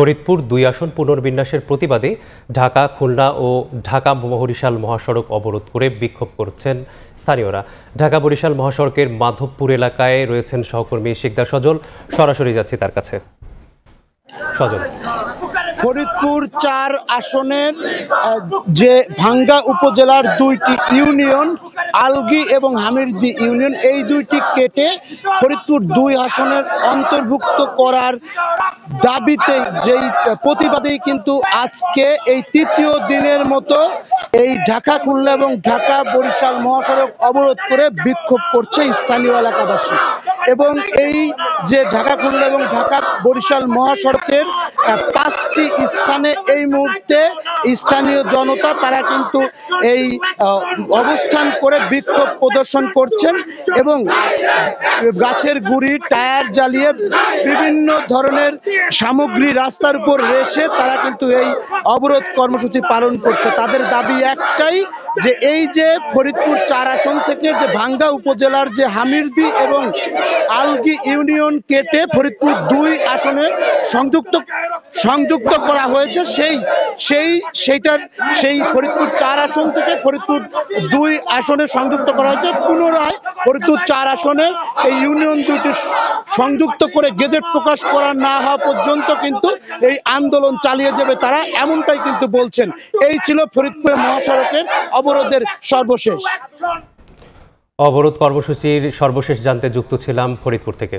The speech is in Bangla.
ফরিদপুর ২ আসন পুনর্বিন্যাসের প্রতিবাদে ঢাকা, খুলনা ও ঢাকা-বরিশাল মহাসড়ক অবরোধ করে বিক্ষোভ করছেন স্থানীয়রা। ঢাকা-বরিশাল মহাসড়কের মাধবপুর এলাকায় রয়েছেন সহকর্মী শিকদার সজল। সরাসরি যাচ্ছি তার কাছে। সজল, ফরিদপুর ৪ আসনের যে ভাঙ্গা উপজেলার ২টি ইউনিয়ন, আলগী এবং হামিরদী ইউনিয়ন, এই দুইটি কেটে ফরিদপুর ২ আসনের অন্তর্ভুক্ত করার দাবিতে যেই প্রতিবাদেই কিন্তু আজকে এই তৃতীয় দিনের মতো এই ঢাকা, খুলনা এবং ঢাকা বরিশাল মহাসড়ক অবরোধ করে বিক্ষোভ করছে স্থানীয় এলাকাবাসী। এবং এই যে ঢাকা, খুলনা এবং ঢাকা বরিশাল মহাসড়কের ৫টি স্থানে এই মুহূর্তে স্থানীয় জনতা তারা কিন্তু এই অবস্থান করে বিক্ষোভ প্রদর্শন করছেন এবং গাছের গুঁড়ি, টায়ার জ্বালিয়ে বিভিন্ন ধরনের সামগ্রী রাস্তার উপর রেখে তারা কিন্তু এই অবরোধ কর্মসূচি পালন করছে। তাদের দাবি একটাই, যে এই যে ফরিদপুর ৪ আসন থেকে যে ভাঙ্গা উপজেলার যে হামিরদী এবং আলগী ইউনিয়ন কেটে ফরিদপুর ২ আসনে সংযুক্ত করা হয়েছে, সেই ফরিদপুর ৪ আসন থেকে ফরিদপুর ২ আসনে সংযুক্ত করা হয়েছে। পুনরায় ফরিদপুর ৪ আসনে এই ইউনিয়ন দুটি সংযুক্ত করে গেজেট প্রকাশ করা না হওয়া পর্যন্ত কিন্তু এই আন্দোলন চালিয়ে যাবে তারা, এমনটাই কিন্তু বলছেন। এই ছিল ফরিদপুর মহাসড়কের অবরোধের সর্বশেষ। অবরোধ কর্মসূচির সর্বশেষ জানতে যুক্ত ছিলাম ফরিদপুর থেকে।